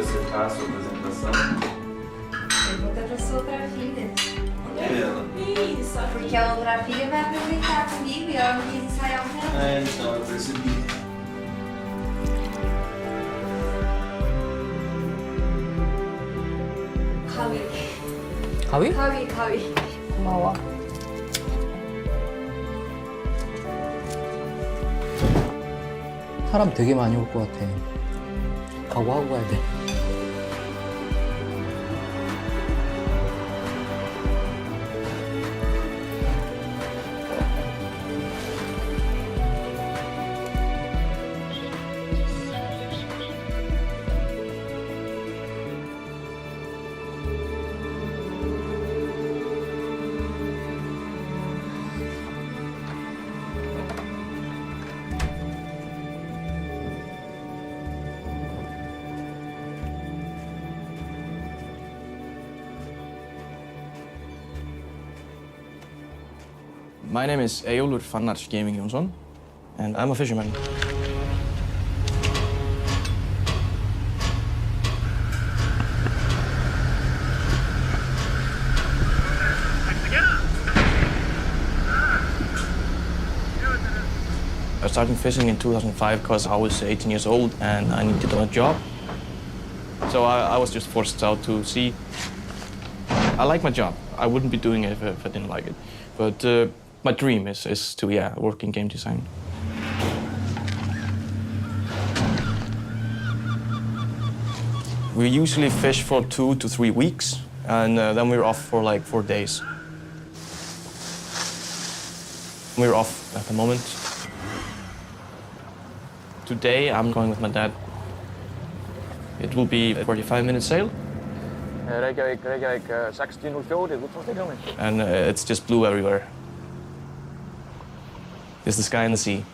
secar a sua apresentação. Pergunta pra sua outra filha. E ela? Isso, porque a outra filha vai apresentar comigo e ela não quis ensaiar o meu. É, então, eu percebi. 가위? 가위? 가위. 고마워. 사람 되게 많이 올 것 같아. 각오하고 가야 돼. My name is Eyjólfur Fannar Gaming Jónsson, and I'm a fisherman. I started fishing in 2005 because I was 18 years old and I needed a job. So I was just forced out to sea. I like my job. I wouldn't be doing it if I didn't like it. But my dream is to, work in game design. We usually fish for 2 to 3 weeks, and then we're off for like 4 days. We're off at the moment. Today, I'm going with my dad. It will be a 45-minute sail. Reykjavík 1604, útfórstíðjónin. And it's just blue everywhere. It's the sky and the sea.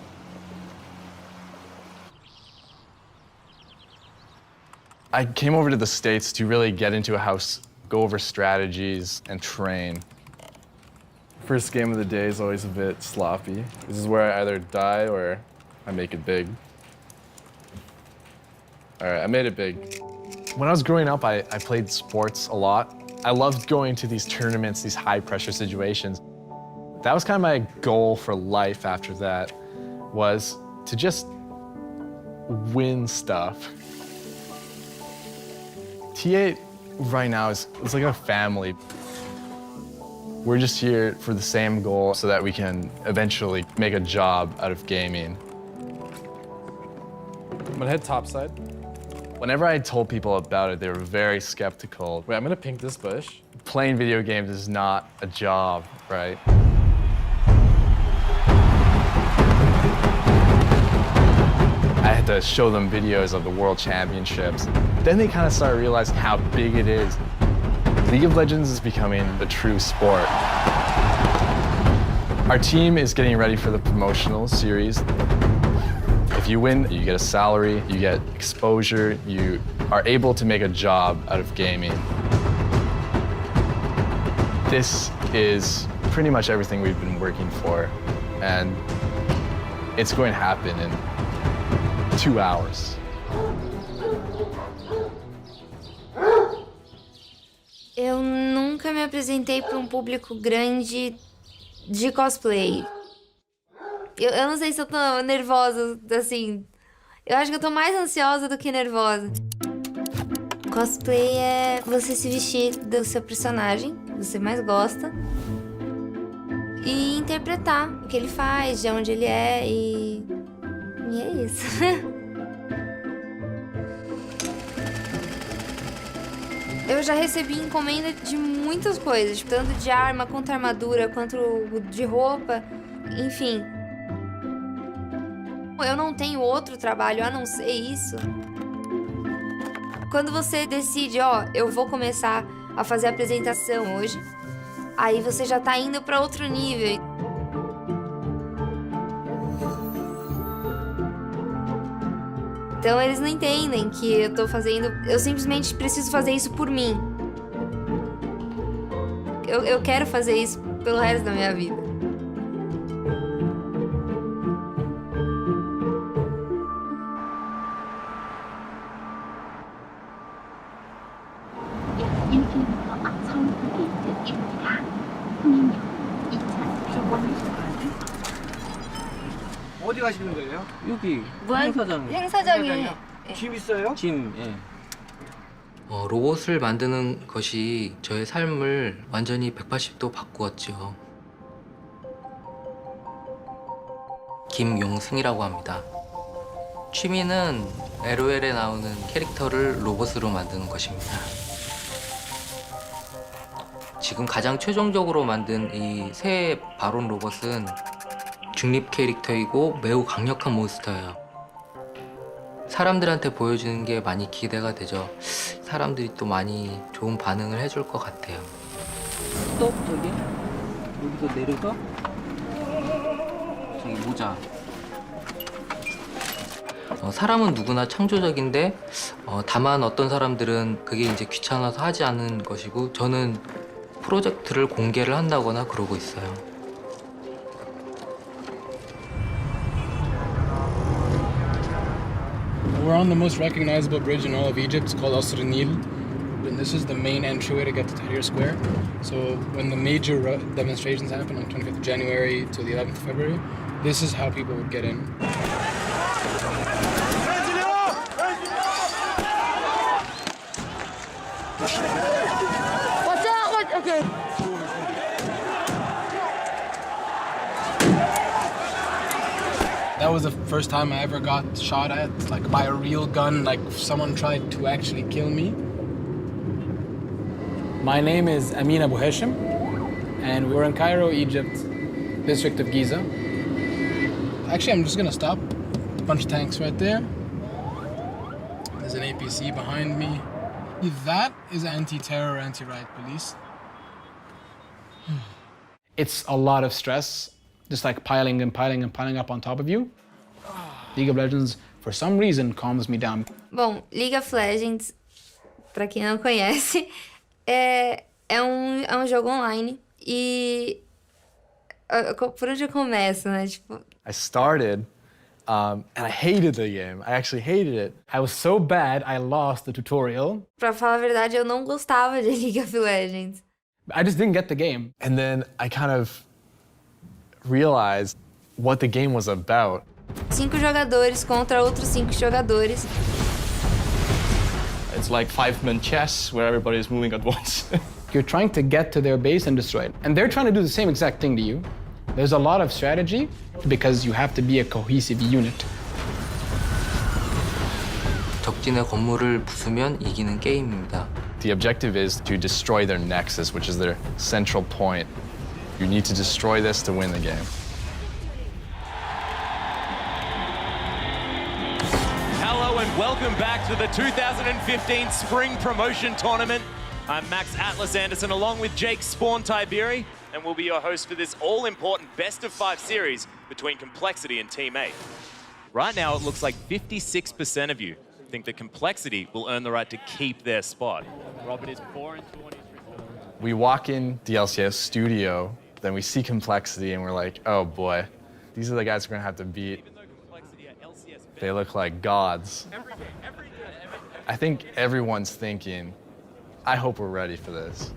I came over to the States to really get into a house, go over strategies, and train. First game of the day is always a bit sloppy. This is where I either die or I make it big. All right, I made it big. When I was growing up, I played sports a lot. I loved going to these tournaments, these high-pressure situations. That was kind of my goal for life after that, was to just win stuff. T8 right now is like a family. We're just here for the same goal so that we can eventually make a job out of gaming. I'm gonna head topside. Whenever I told people about it, they were very skeptical. Wait, I'm gonna pink this bush. Playing video games is not a job, right? I had to show them videos of the World Championships. Then they kind of started realizing how big it is. League of Legends is becoming the true sport. Our team is getting ready for the promotional series. If you win, you get a salary, you get exposure, you are able to make a job out of gaming. This is pretty much everything we've been working for, and it's going to happen in 2 hours. Eu nunca me apresentei para um público grande de cosplay. Eu não sei se eu tô nervosa, assim. Eu acho que eu tô mais ansiosa do que nervosa. Cosplay é você se vestir do seu personagem, que você mais gosta, e interpretar o que ele faz, de onde ele é, e é isso. Eu já recebi encomenda de muitas coisas, tanto de arma, quanto armadura, quanto de roupa, enfim. Eu não tenho outro trabalho a não ser isso. Quando você decide, eu vou começar a fazer a apresentação hoje, aí você já tá indo para outro nível. Então eles não entendem que eu tô fazendo... Eu simplesmente preciso fazer isso por mim. Eu quero fazer isso pelo resto da minha vida. 가시는 거예요? 여기 행사장에 짐 있어요? 짐. 예. 로봇을 만드는 것이 저의 삶을 완전히 180도 바꾸었죠. 김용승이라고 합니다. 취미는 LOL에 나오는 캐릭터를 로봇으로 만드는 것입니다. 지금 가장 최종적으로 만든 이 새 바론 로봇은 중립 캐릭터이고 매우 강력한 몬스터예요. 사람들한테 보여주는 게 많이 기대가 되죠. 사람들이 또 많이 좋은 반응을 해줄 것 같아요. 또 저기 여기서 내려서 저기 모자. 사람은 누구나 창조적인데 다만 어떤 사람들은 그게 이제 귀찮아서 하지 않는 것이고 저는 프로젝트를 공개를 한다거나 그러고 있어요. We're on the most recognizable bridge in all of Egypt. It's called Asr Nil. And this is the main entryway to get to Tahrir Square. So when the major demonstrations happen on 25th of January to the 11th of February, this is how people would get in. Okay. That was the first time I ever got shot at, like by a real gun, like someone tried to actually kill me. My name is Amin Abu Hashim, and we're in Cairo, Egypt, district of Giza. Actually, I'm just gonna stop. Bunch of tanks right there. There's an APC behind me. That is anti-terror, anti-riot police. It's a lot of stress, just like piling and piling and piling up on top of you. League of Legends, for some reason, calms me down. Bom, League of Legends, pra quem não conhece, é um jogo online. E por onde eu começo, né? Tipo, I started, and I hated the game. I actually hated it. I was so bad, I lost the tutorial. pra falar a verdade, eu não gostava de League of Legends. I just didn't get the game. And then I kind of realized what the game was about. 5 jogadores contra outros 5 jogadores. It's like 5-man chess where everybody is moving at once. You're trying to get to their base and destroy it. And they're trying to do the same exact thing to you. There's a lot of strategy because you have to be a cohesive unit. 적진의 건물을 부수면 이기는 게임입니다. The objective is to destroy their nexus, which is their central point. You need to destroy this to win the game. Hello and welcome back to the 2015 Spring Promotion Tournament. I'm Max Atlas Anderson along with Jake Spawn Tiberi, and we'll be your host for this all-important best-of-5 series between Complexity and Team 8. Right now, it looks like 56% of you think that Complexity will earn the right to keep their spot. Robert is 4 and 2 on his report. We walk in the LCS studio, then we see Complexity, and we're like, oh boy, these are the guys we're gonna have to beat. They look like gods. I think everyone's thinking, I hope we're ready for this.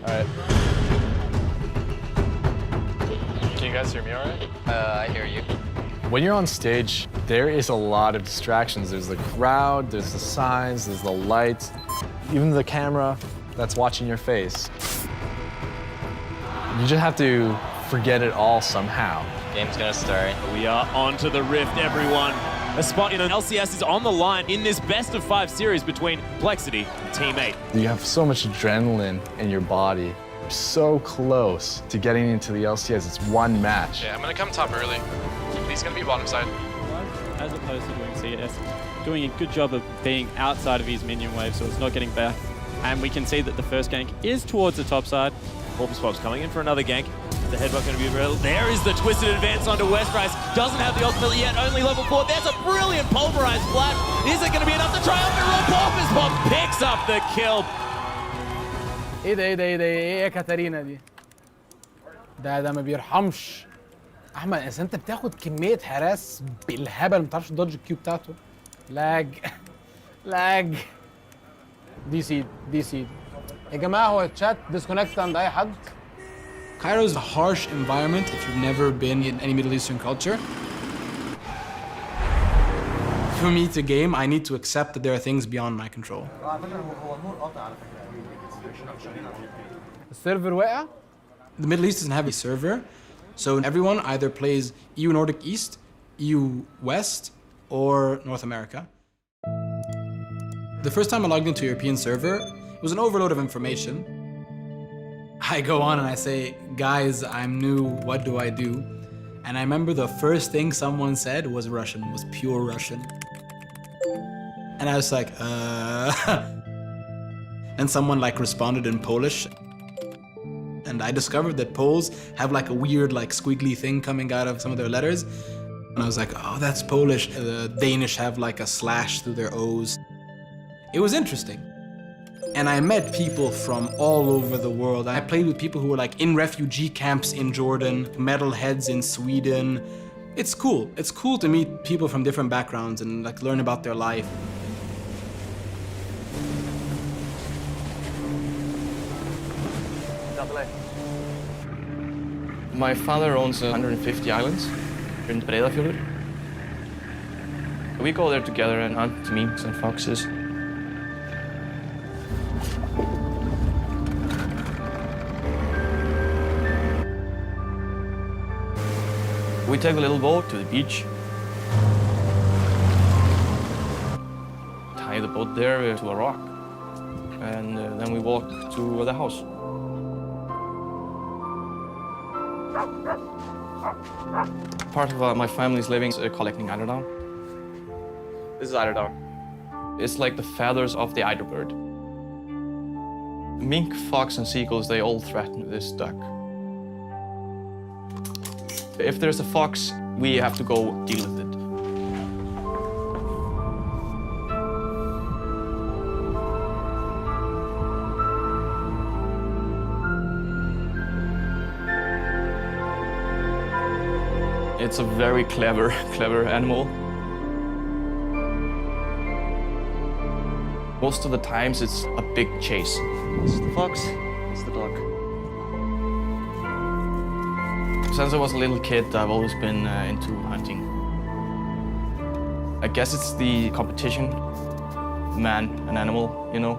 All right. Can you guys hear me all right? I hear you. When you're on stage, there is a lot of distractions. There's the crowd, there's the signs, there's the lights, even the camera that's watching your face. You just have to forget it all somehow. Game's gonna start. We are on to the rift, everyone. A spot in an LCS is on the line in this best-of-5 series between Complexity and Team 8. You have so much adrenaline in your body. You're so close to getting into the LCS. It's one match. Yeah, I'm gonna come top early. He's gonna be bottom side. As opposed to doing CS, doing a good job of being outside of his minion wave, so it's not getting back. And we can see that the first gank is towards the top side. Corpus Pop's coming in for another gank. The headbutt going to be real. There is the twisted advance onto Westprice. Doesn't have the ultimate yet, only level 4. There's a brilliant pulverized flash. Is it going to be enough to triumph? Corpus Pop picks up the kill. ايه يا كاتارينا دي؟ ده ما بيرحمش. احمد اذا انت بتاخد كميه حراس بالهبل ما تعرفش تدوج الكيو بتاعته. لاج دي سي يا جماعه هو الشات ديسكونكت عند اي حد؟ Cairo is a harsh environment if you've never been in any Middle Eastern culture. For me to game, I need to accept that there are things beyond my control. السيرفر وقع. The Middle East doesn't have a server, so everyone either plays EU Nordic East, EU West, or North America. The first time I logged into a European server, it was an overload of information. I go on and I say, guys, I'm new, what do I do? And I remember the first thing someone said was Russian, was pure Russian. And I was like, And someone like responded in Polish. And I discovered that Poles have like a weird like squiggly thing coming out of some of their letters. And I was like, oh, that's Polish. The Danish have like a slash through their O's. It was interesting. And I met people from all over the world. I played with people who were like in refugee camps in Jordan, metalheads in Sweden. It's cool. It's cool to meet people from different backgrounds and like learn about their life. My father owns 150 islands in Breiðafjörður. We go there together and hunt minks and foxes. We take a little boat to the beach, tie the boat there to a rock, and then we walk to the house. Part of my family's living is collecting eiderdown. This is eiderdown. It's like the feathers of the eider bird. Mink, fox, and seagulls, they all threaten this duck. If there's a fox, we have to go deal with it. It's a very clever animal. Most of the times, it's a big chase. This is the fox, this is the dog. Since I was a little kid, I've always been into hunting. I guess it's the competition, man and animal, you know.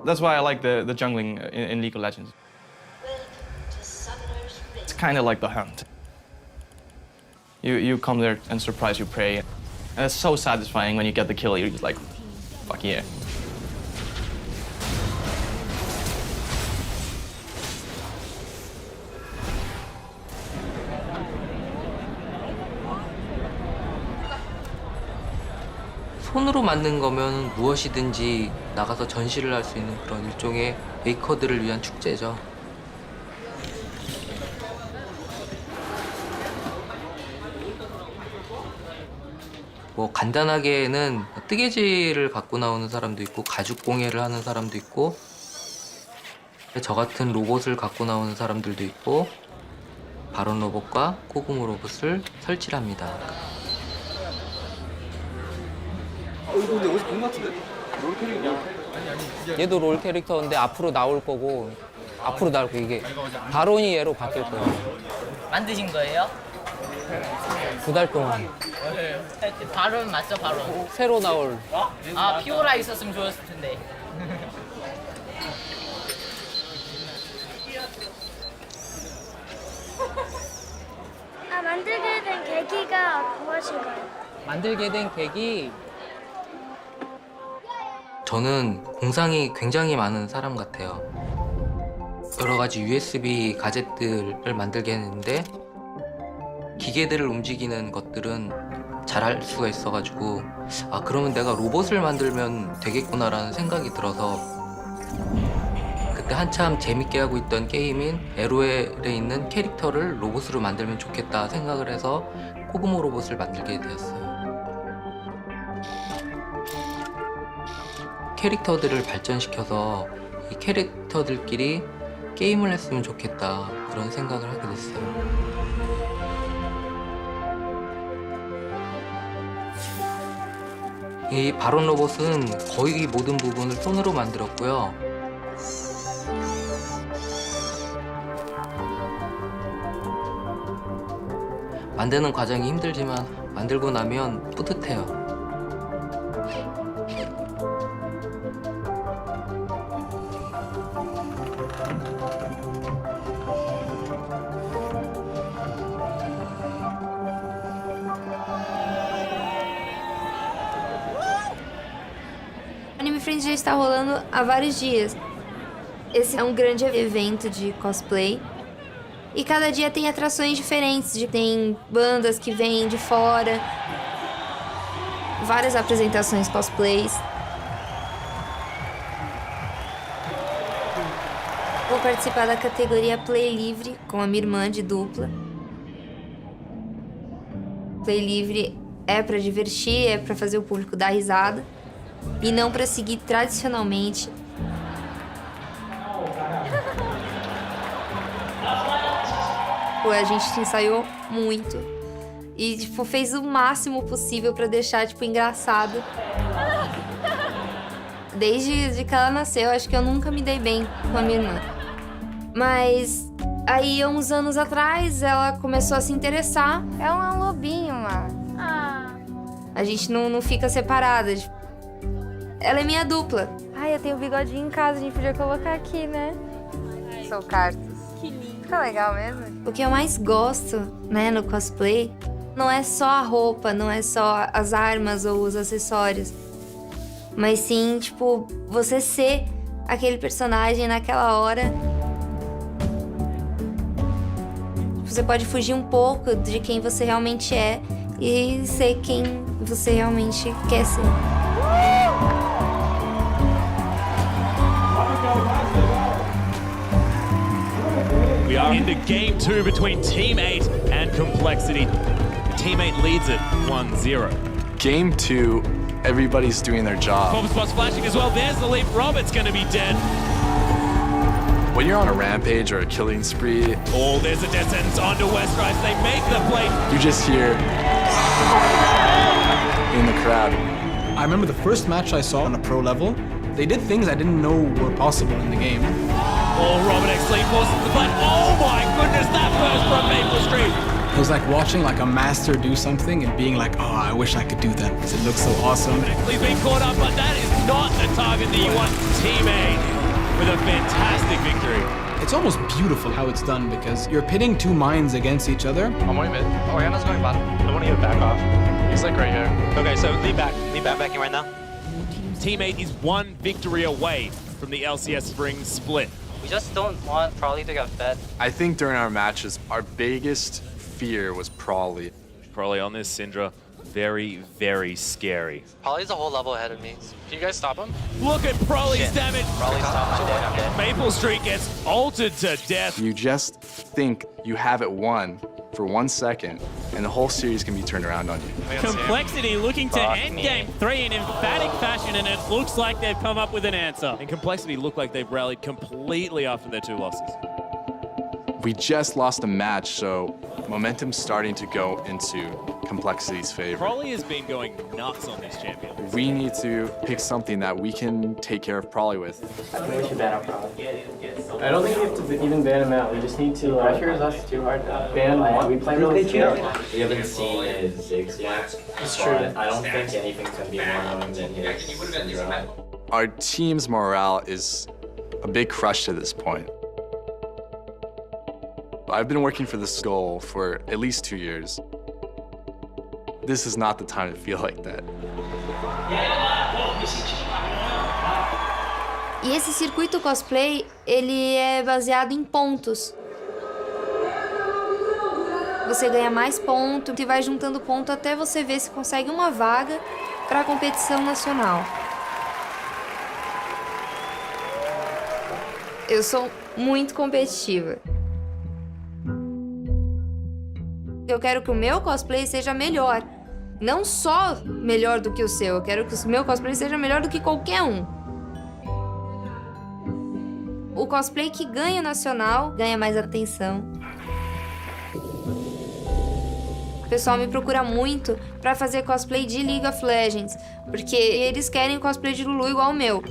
That's why I like the jungling in League of Legends. It's kind of like the hunt. You come there and surprise your prey. And it's so satisfying when you get the kill, you're just like, fuck yeah. 손으로 만든 거면 무엇이든지 나가서 전시를 할 수 있는 그런 일종의 메이커들을 위한 축제죠. 뭐 간단하게는 뜨개질을 갖고 나오는 사람도 있고 가죽 공예를 하는 사람도 있고 저 같은 로봇을 갖고 나오는 사람들도 있고 바론 로봇과 코구모 로봇을 설치를 합니다. 이거 근데 어디서 본 것 같은데? 롤 캐릭터? 얘도 롤 캐릭터인데 앞으로 나올 거고 앞으로 나올 거 이게 바론이 얘로 바뀔 거예요. 만드신 거예요? 2달 동안. 바론 맞죠, 바론? 새로 나올. 아, 피오라 있었으면 좋았을 텐데. 만들게 된 계기가 무엇인가요? 만들게 된 계기. 저는 공상이 굉장히 많은 사람 같아요. 여러 가지 USB 가젯들을 만들게 했는데 기계들을 움직이는 것들은 잘할 수가 있어가지고 아 그러면 내가 로봇을 만들면 되겠구나라는 생각이 들어서 그때 한참 재밌게 하고 있던 게임인 LOL에 있는 캐릭터를 로봇으로 만들면 좋겠다 생각을 해서 코구모 로봇을 만들게 되었어요. 캐릭터들을 발전시켜서 이 캐릭터들끼리 게임을 했으면 좋겠다 그런 생각을 하게 됐어요. 이 바론 로봇은 거의 모든 부분을 손으로 만들었고요. 만드는 과정이 힘들지만 만들고 나면 뿌듯해요. O Anime Friends já está rolando há vários dias. Esse é um grande evento de cosplay. E cada dia tem atrações diferentes. Tem bandas que vêm de fora. Várias apresentações cosplays. Vou participar da categoria Play Livre com a minha irmã de dupla. Play Livre é pra divertir, é pra fazer o público dar risada. E não pra seguir tradicionalmente. A gente ensaiou muito e tipo, fez o máximo possível pra deixar tipo, engraçado. Desde que ela nasceu, acho que eu nunca me dei bem com a minha irmã. Mas aí, uns anos atrás, ela começou a se interessar. É um lobinho lá. A gente não fica separada. Ela é minha dupla. Ai, eu tenho bigodinho em casa, a gente podia colocar aqui, né? Sou Cartos. Que lindo. Fica legal mesmo. O que eu mais gosto, né, no cosplay, não é só a roupa, não é só as armas ou os acessórios. Mas sim, tipo, você ser aquele personagem naquela hora. Você pode fugir um pouco de quem você realmente é e ser quem você realmente quer ser. We are into game 2 between Team 8 and Complexity. Team 8 leads it 1-0. Game 2, everybody's doing their job. Bomb spots flashing as well. There's the leap. Robert's going to be dead. When you're on a rampage or a killing spree, Oh, there's a death sentence onto Westrise. They make the play. you just hear in the crowd. I remember the first match I saw on a pro level, they did things I didn't know were possible in the game. Oh, Robert X Lee forces the fight. Oh my goodness, that burst from Maple Street. It was like watching like a master do something and being like, oh, I wish I could do that because it looks so awesome. He's been caught up, but that is not the target that you want. Team 8 with a fantastic victory. It's almost beautiful how it's done because you're pitting two minds against each other. I'm going mid. Oh, Hannah's going bottom. I want to get back off. He's like right here. Okay, so lead back in right now. Team 8 is one victory away from the LCS Spring split. We just don't want Probably to get fed. I think during our matches, our biggest fear was Prawley. Probably on this Syndra, very, very scary. Probably's a whole level ahead of me. Can you guys stop him? Look at Probably's damage. Probably stop. I'm dead. Maple Street gets altered to death. You just think you have it won for 1 second, and the whole series can be turned around on you. Complexity looking to end game 3 in emphatic fashion, and it looks like they've come up with an answer. And Complexity look like they've rallied completely after their 2 losses. We just lost a match, so momentum's starting to go into Complexity's favor. Probably has been going nuts on this champion. We need to pick something that we can take care of Prawley with. I think we should ban out Probably. I don't think we have to even ban him out. We just need to pressure us too hard. Ban one. We play really chill. We haven't seen his Ziggs yet. It's true. I don't think anything's gonna be more annoying than his Syndra. Our team's morale is a big crush to this point. I've been working for this goal for at least 2 years. This is not the time to feel like that. E esse circuito cosplay, ele é baseado em pontos. Você ganha mais ponto e vai juntando ponto até você ver se consegue uma vaga para a competição nacional. Eu sou muito competitiva. Eu quero que o meu cosplay seja melhor. Não só melhor do que o seu, eu quero que o meu cosplay seja melhor do que qualquer um. O cosplay que ganha o nacional ganha mais atenção. O pessoal me procura muito pra fazer cosplay de League of Legends, porque eles querem cosplay de Lulu igual o meu.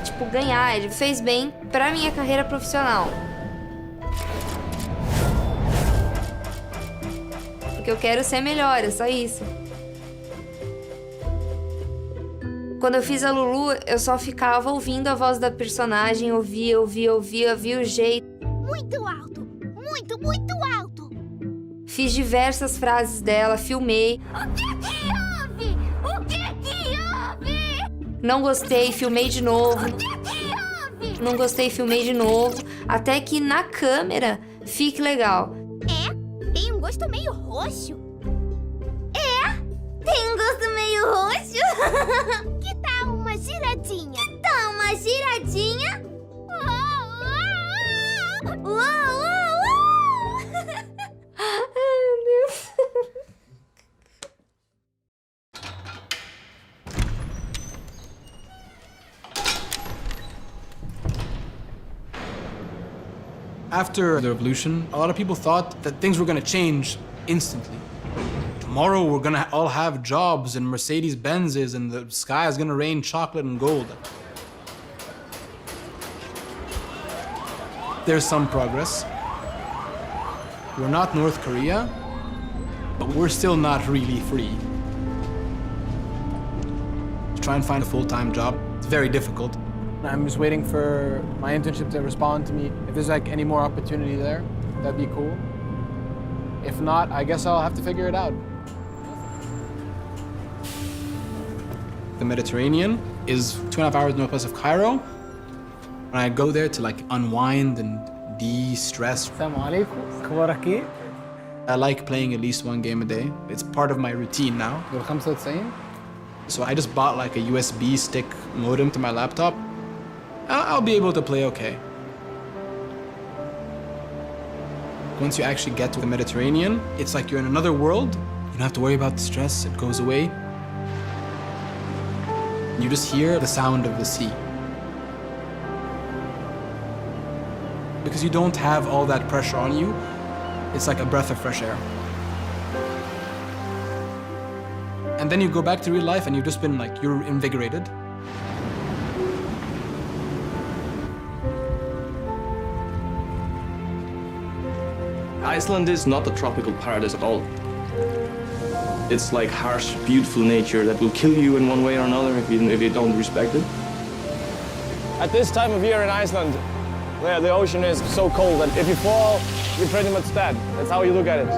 Tipo, ganhar, ele fez bem pra minha carreira profissional. Porque eu quero ser melhor, é só isso. Quando eu fiz a Lulu, eu só ficava ouvindo a voz da personagem, ouvia o jeito. Muito alto! Muito, muito alto! Fiz diversas frases dela, filmei. O que houve? O que houve? Não gostei, filmei de novo. O que houve? Não gostei, filmei de novo. Até que na câmera fique legal. Tem um gosto meio roxo. Tem um gosto meio roxo? Que tal uma giradinha? Tá, uma giradinha? Ai, meu Deus. After the revolution, a lot of people thought that things were gonna change instantly. Tomorrow we're gonna all have jobs and Mercedes-Benzes and the sky is gonna rain chocolate and gold. There's some progress. We're not North Korea, but we're still not really free. To try and find a full-time job, it's very difficult. I'm just waiting for my internship to respond to me. If there's like any more opportunity there, that'd be cool. If not, I guess I'll have to figure it out. The Mediterranean is 2.5 hours northwest of Cairo. When I go there to like unwind and de-stress. Assalamu alaikum. أخبارك إيه؟ I like playing at least one game a day. It's part of my routine now. So I just bought like a USB stick modem to my laptop. I'll be able to play okay. Once you actually get to the Mediterranean, it's like you're in another world. You don't have to worry about the stress, it goes away. You just hear the sound of the sea. Because you don't have all that pressure on you, it's like a breath of fresh air. And then you go back to real life and you've just been like, you're invigorated. Iceland is not a tropical paradise at all. It's like harsh, beautiful nature that will kill you in one way or another if you don't respect it. At this time of year in Iceland, yeah, the ocean is so cold that if you fall, you're pretty much dead. That's how you look at it.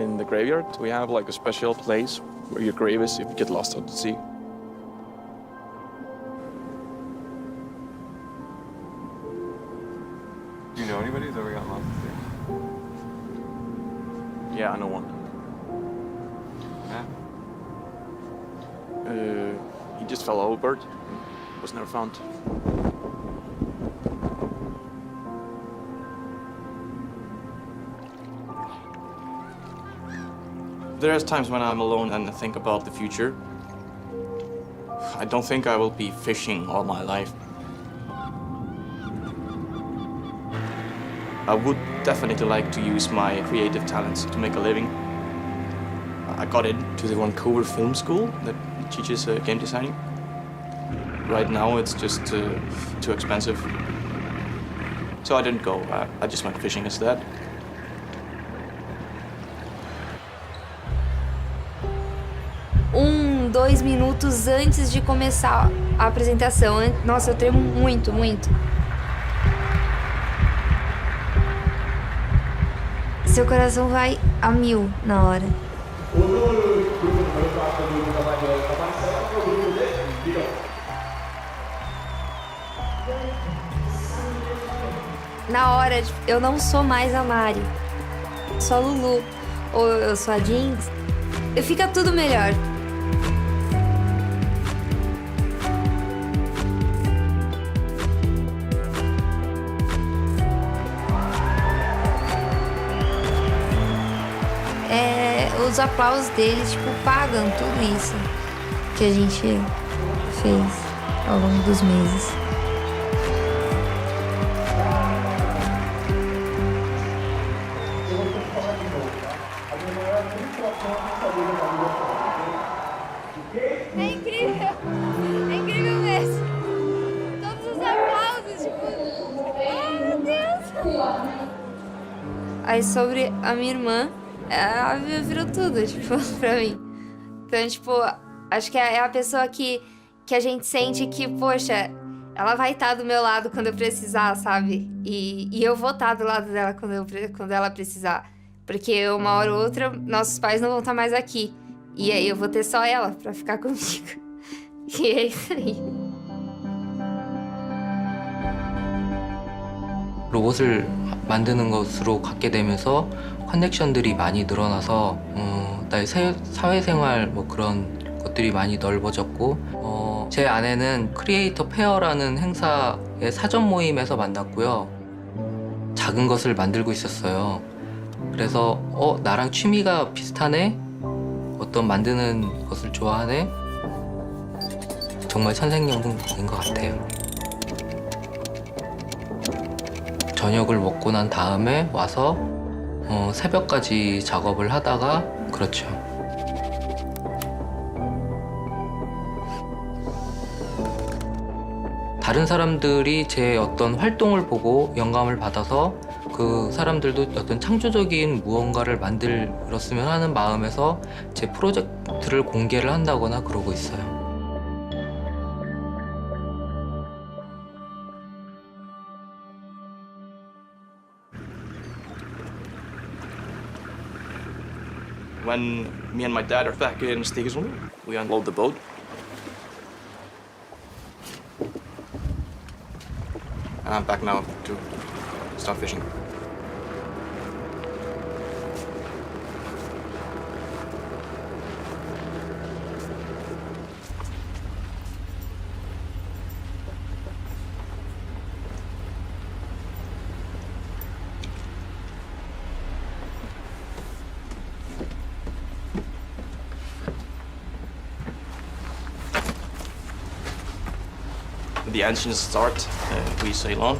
In the graveyard, we have like a special place where your grave is if you get lost out to sea. Do you know anybody who's ever gotten lost at sea? Yeah, I know one. Yeah. He just fell overboard. Was never found. There's times when I'm alone and I think about the future. I don't think I will be fishing all my life. I would definitely like to use my creative talents to make a living. I got into the Vancouver Film School that teaches game designing. Right now it's just too expensive. So I didn't go. I just went fishing instead. Dois minutos antes de começar a apresentação. Nossa, eu tremo muito, muito. Seu coração vai a 1000 na hora. Na hora, eu não sou mais a Mari. Sou a Lulu. Ou eu sou a Jinx. Fica tudo melhor. Os aplausos deles, tipo, pagam tudo isso que a gente fez ao longo dos meses. Aí sobre a minha irmã, ela virou tudo, tipo, pra mim. Então, tipo, acho que é a pessoa que a gente sente que, poxa, ela vai estar do meu lado quando eu precisar, sabe? E eu vou estar do lado dela quando ela precisar. Porque uma hora ou outra, nossos pais não vão estar mais aqui. E aí eu vou ter só ela pra ficar comigo. E é isso aí. 로봇을 만드는 것으로 갖게 되면서 커넥션들이 많이 늘어나서 나의 사회생활 뭐 그런 것들이 많이 넓어졌고 제 아내는 크리에이터 페어라는 행사의 사전 모임에서 만났고요. 작은 것을 만들고 있었어요. 그래서 나랑 취미가 비슷하네? 어떤 만드는 것을 좋아하네? 정말 천생연분인 것 같아요. 저녁을 먹고 난 다음에 와서 새벽까지 작업을 하다가 그렇죠. 다른 사람들이 제 어떤 활동을 보고 영감을 받아서 그 사람들도 어떤 창조적인 무언가를 만들었으면 하는 마음에서 제 프로젝트를 공개를 한다거나 그러고 있어요. When me and my dad are back in Siguenos, we unload the boat. And I'm back now to start fishing. The engines start, we sail on.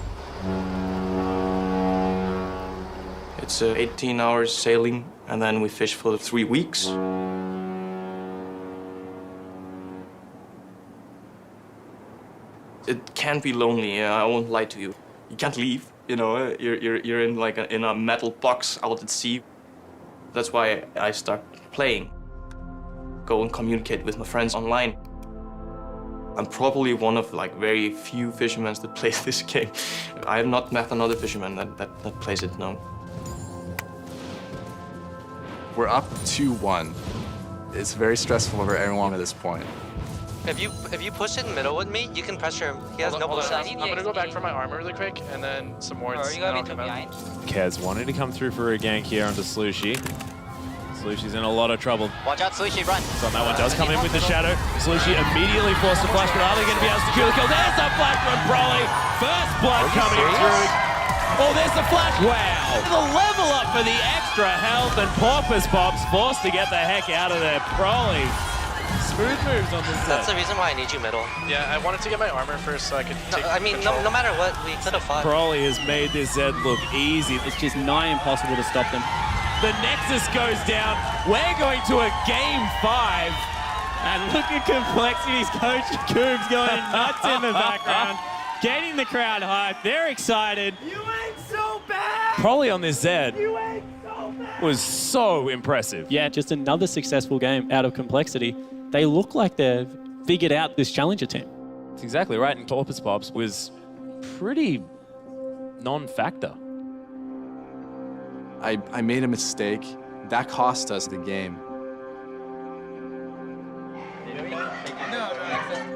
It's 18 hours sailing, and then we fish for 3 weeks. It can be lonely, I won't lie to you. You can't leave, you know, you're in like in a metal box out at sea. That's why I start playing. Go and communicate with my friends online. I'm probably one of like very few fishermen that plays this game. I have not met another fisherman that plays it, no. We're up 2-1. It's very stressful for everyone at this point. If you push it in the middle with me, you can pressure him. He has no bullshit. I'm gonna go back for my armor really quick, and then some more. Are you gonna be too behind? Kez wanting to come through for a gank here onto Slushy. Slushy's in a lot of trouble. Watch out, Slushy, run. So that one does come in with the shadow. Slushy immediately forced to flash, but are they going to be able to secure the kill? There's the flash from Broly. First blood coming through. Oh, there's the flash. Wow. The level up for the extra health, and Porpoise Pops forced to get the heck out of there. Broly. Smooth moves on this That's the reason why I need you middle. Yeah, I wanted to get my armor first so I could take control. No matter what, we could have fought. Broly has made this Zed look easy. It's just nigh impossible to stop them. The Nexus goes down. We're going to a game 5. And look at Complexity's coach Coombs going nuts in the background, getting the crowd hyped. They're excited. You ain't so bad. Probably on this Zed. You ain't so bad. Was so impressive. Yeah, just another successful game out of Complexity. They look like they've figured out this challenger team. That's exactly right. And Porpoise Pops was pretty non-factor. I made a mistake. That cost us the game.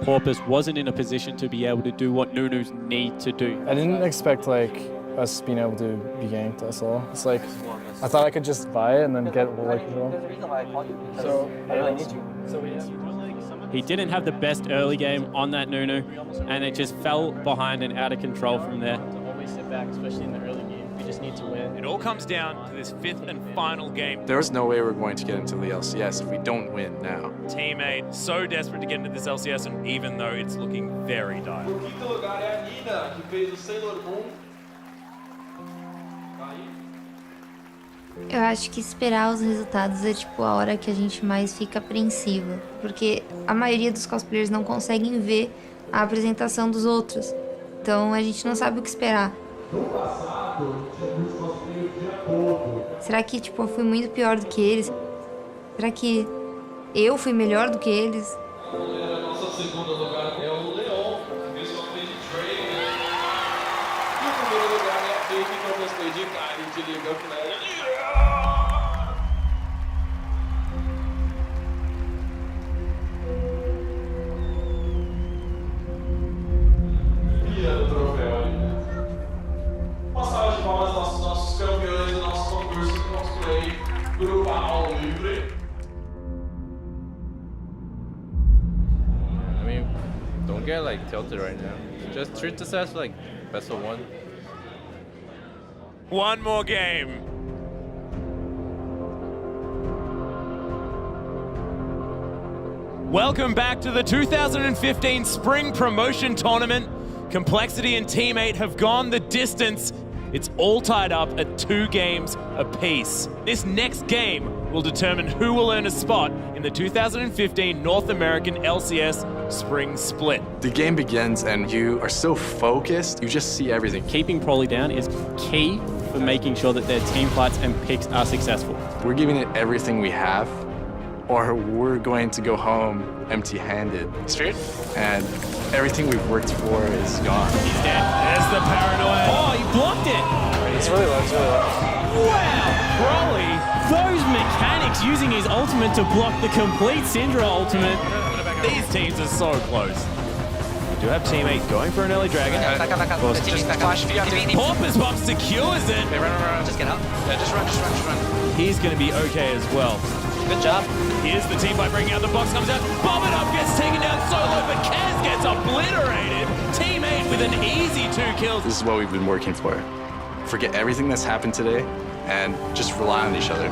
Porpoise wasn't in a position to be able to do what Nunus need to do. I didn't expect like us being able to be ganked, that's all. It's like, I thought I could just buy it and then get like So I really need you. He didn't have the best early game on that Nunu, and it just fell behind and out of control from there. Always sit back, especially in the early game. We just need to win. It all comes down to this 5th and final game. There's no way we're going to get into the LCS if we don't win now. Teammate so desperate to get into this LCS, and even though it's looking very dire. Eu acho que esperar os resultados é tipo a hora que a gente mais fica apreensiva, porque a maioria dos cosplayers não conseguem ver a apresentação dos outros, então a gente não sabe o que esperar. No passado, tinha muitos cosplayers o dia todo. Será que, tipo, eu fui muito pior do que eles? Será que eu fui melhor do que eles? Nosso segundo lugar é o Leon, visualmente de Trey. E o primeiro lugar é a Baby com cosplay de Karen de League of Legends. O troféu ali. Uma salva de palmas aos nossos campeões do nosso concurso de cosplay grupal livre. I mean, don't get like tilted right now. Just treat this as like best of one. One more game. Welcome back to the 2015 Spring Promotion Tournament. Complexity and Teammate have gone the distance. It's all tied up at 2 games apiece. This next game will determine who will earn a spot in the 2015 North American LCS Spring Split. The game begins and you are so focused, you just see everything. Keeping Prolly down is key for making sure that their team fights and picks are successful. We're giving it everything we have, or we're going to go home empty-handed. Spirit? And everything we've worked for is gone. He's dead. There's the paranoia. Oh, he blocked it. It's really low, it's really low. Wow, Prolly. Those mechanics using his ultimate to block the complete Syndra ultimate. These teams are so close. We do have Teammate going for an early dragon. Back up. Just flash fear. Porpoise Bomb secures it. Okay, run. Just get up. Yeah, just run. He's going to be okay as well. Good job. Here's the team fight breaking out. The box comes out. Bomb it up, gets taken down solo, but Kaz gets obliterated. Teammate with an easy 2 kills. This is what we've been working for. Forget everything that's happened today and just rely on each other.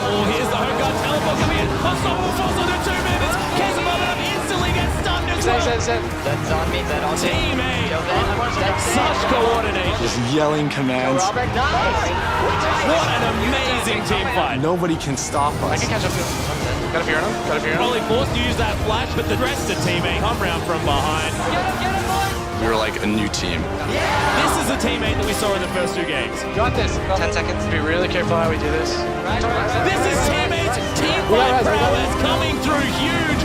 Oh, here's the home guard teleport coming in. Unstoppable falls under 2 minutes. Kaz above it up, instantly gets stunned as well. That's on me. Teammate. Such coordination. Just yelling commands. What an amazing team fight. Nobody can stop us. I can catch up to him. Got a fear on him. Probably forced to use that flash, but the rest of Teammate come round from behind. Get him, boy. We were like a new team. This is the Teammate that we saw in the first 2 games. Got this. 10 seconds. Be really careful how we do this. This is Teammate's team fight prowess coming through huge.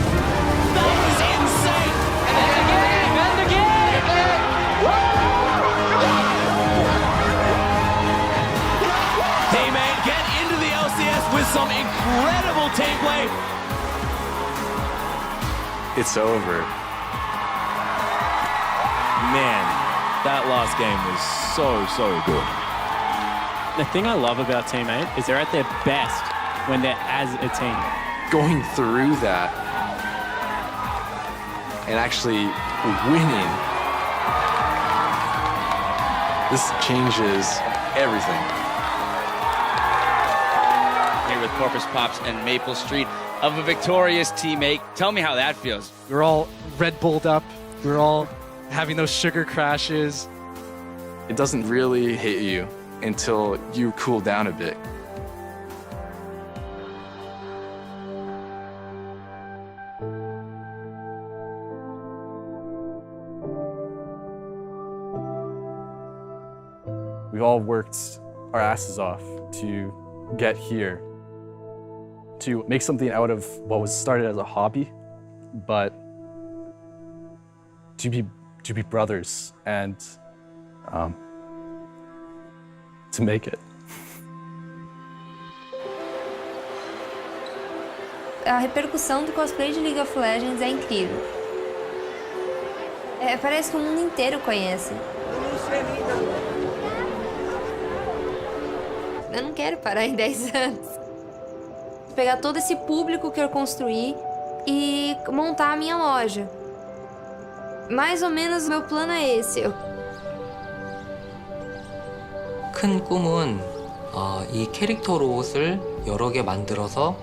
That was insane. And again. Teammate get into the LCS with some incredible team play. It's over. Man, that last game was so good. The thing I love about Teammate is they're at their best when they're as a team. Going through that and actually winning, this changes everything. Here with Corpus Pops and Maple Street of a victorious Teammate. Tell me how that feels. We're all Red Bulled up. We're all having those sugar crashes. It doesn't really hit you until you cool down a bit. We've all worked our asses off to get here, to make something out of what was started as a hobby, but to be brothers and to make it. A repercussão do cosplay de League of Legends é incrível. Parece que o mundo inteiro conhece. Eu não quero parar em 10 anos. Pegar todo esse público que eu construí e montar a minha loja. Mais ou menos o meu plano é esse. 큰 꿈은 이 캐릭터 로봇을 여러 개 만들어서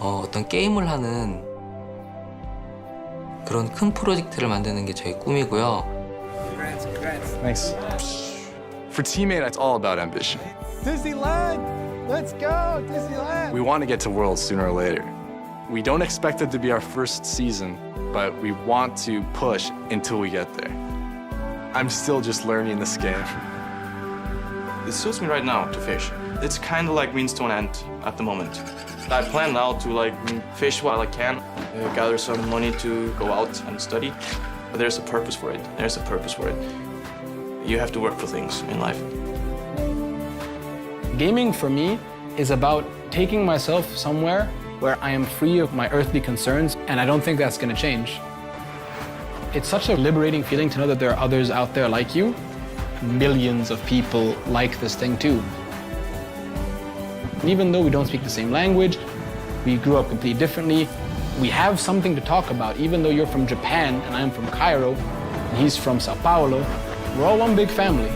어떤 게임을 하는 그런 큰 프로젝트를 만드는 게 저희 꿈이고요. Thanks. For Teammate, it's all about ambition. Disneyland! Let's go, Disneyland! We want to get to Worlds sooner or later. We don't expect it to be our first season, but we want to push until we get there. I'm still just learning this game. It suits me right now to fish. It's kind of like means to an end at the moment. I plan now to like fish while I can, gather some money to go out and study. But there's a purpose for it. There's a purpose for it. You have to work for things in life. Gaming for me is about taking myself somewhere where I am free of my earthly concerns, and I don't think that's going to change. It's such a liberating feeling to know that there are others out there like you. Millions of people like this thing too. And even though we don't speak the same language, we grew up completely differently, we have something to talk about. Even though you're from Japan and I'm from Cairo, and he's from Sao Paulo, we're all one big family.